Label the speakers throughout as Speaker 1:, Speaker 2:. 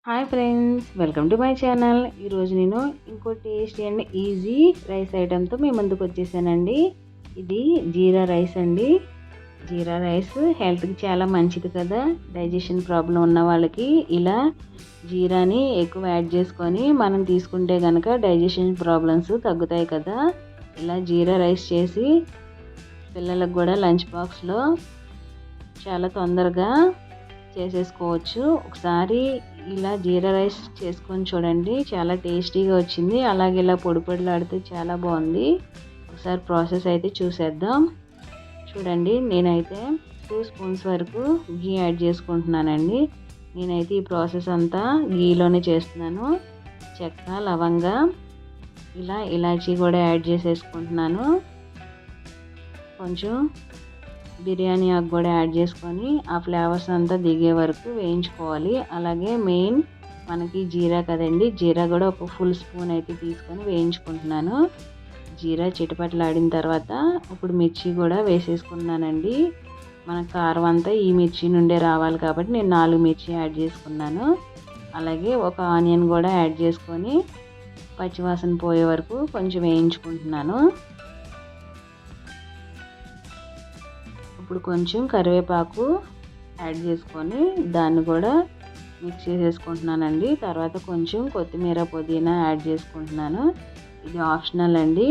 Speaker 1: Hi friends, welcome to my channel. ఈరోజు నేను ఇంకో టేస్టీ అండ్ ఈజీ రైస్ ఐటెంతో మీ ముందుకు వచ్చేసానండి. ఇది జీరా రైస్ అండి. జీరా రైస్ హెల్త్కి చాలా మంచిది కదా. డైజెషన్ ప్రాబ్లం ఉన్న వాళ్ళకి ఇలా జీరాని ఎక్కువ యాడ్ చేసుకొని మనం తీసుకుంటే కనుక డైజెషన్ ప్రాబ్లమ్స్ తగ్గుతాయి కదా. ఇలా జీరా రైస్ చేసి పిల్లలకు కూడా లంచ్ బాక్స్లో చాలా తొందరగా చేసేసుకోవచ్చు. ఒకసారి ఇలా జీరా రైస్ చేసుకొని చూడండి, చాలా టేస్టీగా వచ్చింది. అలాగే ఇలా పొడి పొడిలాడితే చాలా బాగుంది. ఒకసారి ప్రాసెస్ అయితే చూసేద్దాం. చూడండి, నేనైతే 2 స్పూన్స్ వరకు గీ యాడ్ చేసుకుంటున్నానండి. నేనైతే ఈ ప్రాసెస్ అంతా గీలోనే చేస్తున్నాను. చెక్క, లవంగా, ఇలా ఇలాచీ కూడా యాడ్ చేసేసుకుంటున్నాను. కొంచెం బిర్యానీ ఆకు కూడా యాడ్ చేసుకొని ఆ ఫ్లేవర్స్ అంతా దిగే వరకు వేయించుకోవాలి. అలాగే మెయిన్ మనకి జీరా కదండి, జీరా కూడా ఒక ఫుల్ స్పూన్ అయితే తీసుకొని వేయించుకుంటున్నాను. జీరా చిటపటలాడిన తర్వాత ఇప్పుడు మిర్చి కూడా వేసేసుకున్నానండి. మన కారం అంతా ఈ మిర్చి నుండే రావాలి కాబట్టి నేను 4 మిర్చి యాడ్ చేసుకున్నాను. అలాగే ఒక ఆనియన్ కూడా యాడ్ చేసుకొని పచ్చివాసన పోయే వరకు కొంచెం వేయించుకుంటున్నాను. ఇప్పుడు కొంచెం కరివేపాకు యాడ్ చేసుకొని దాన్ని కూడా మిక్స్ చేసేసుకుంటున్నానండి. తర్వాత కొంచెం కొత్తిమీర, పుదీనా యాడ్ చేసుకుంటున్నాను. ఇది ఆప్షనల్ అండి,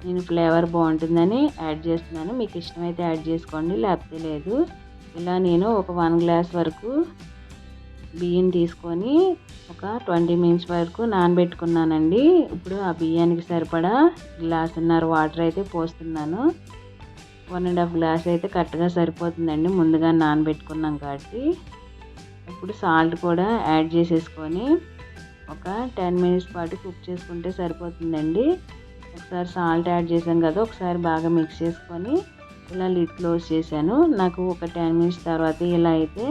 Speaker 1: నేను ఫ్లేవర్ బాగుంటుందని యాడ్ చేస్తున్నాను. మీకు ఇష్టమైతే యాడ్ చేసుకోండి, లేకపోతే లేదు. ఇలా నేను ఒక 1 గ్లాస్ వరకు బియ్యం తీసుకొని ఒక 20 మినిట్స్ వరకు నానబెట్టుకున్నానండి. ఇప్పుడు ఆ బియ్యానికి సరిపడా గ్లాసున్నర వాటర్ అయితే పోస్తున్నాను. 1.5 గ్లాస్ అయితే కరెక్ట్గా సరిపోతుందండి, ముందుగా నానబెట్టుకున్నాం కాబట్టి. ఇప్పుడు సాల్ట్ కూడా యాడ్ చేసేసుకొని ఒక 10 మినిట్స్ పాటు కుక్ చేసుకుంటే సరిపోతుందండి. ఒకసారి సాల్ట్ యాడ్ చేసాం కదా, ఒకసారి బాగా మిక్స్ చేసుకొని ఇలా లిడ్ క్లోజ్ చేశాను. నాకు ఒక 10 మినిట్స్ తర్వాత ఇలా అయితే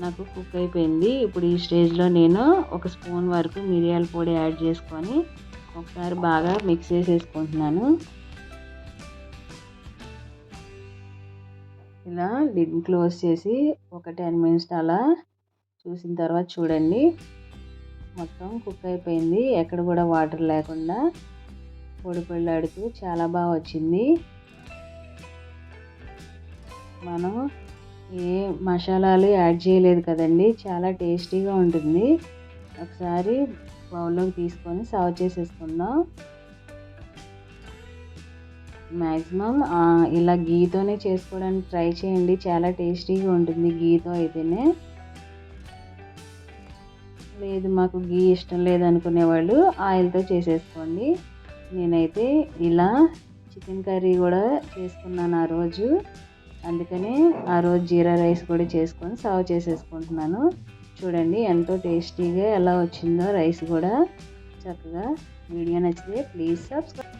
Speaker 1: నాకు కుక్ అయిపోయింది. ఇప్పుడు ఈ స్టేజ్లో నేను ఒక స్పూన్ వరకు మిరియాల పొడి యాడ్ చేసుకొని ఒకసారి బాగా మిక్స్ చేసేసుకుంటున్నాను. ఇలా లిడ్ క్లోజ్ చేసి ఒక 10 మినిట్స్ అలా చూసిన తర్వాత చూడండి, మొత్తం కుక్ అయిపోయింది. ఎక్కడ కూడా వాటర్ లేకుండా పొడి పొడిలాడుతూ చాలా బాగా వచ్చింది. మనం ఏ మసాలాలు యాడ్ చేయలేదు కదండి, చాలా టేస్టీగా ఉంటుంది. ఒకసారి బౌల్లోకి తీసుకొని సర్వ్ చేసేసుకుందాం. మ్యాక్సిమం ఇలా గీతోనే చేసుకోవడానికి ట్రై చేయండి, చాలా టేస్టీగా ఉంటుంది గీతో అయితేనే. లేదు మాకు గీ ఇష్టం లేదనుకునే వాళ్ళు ఆయిల్తో చేసేసుకోండి. నేనైతే ఇలా చికెన్ కర్రీ కూడా చేసుకున్నాను ఆ రోజు, అందుకనే ఆ రోజు జీరా రైస్ కూడా చేసుకొని సర్వ్ చేసేసుకుంటున్నాను. చూడండి ఎంతో టేస్టీగా ఎలా వచ్చిందో రైస్ కూడా. చక్కగా వీడియో నచ్చితే ప్లీజ్ సబ్స్క్రైబ్.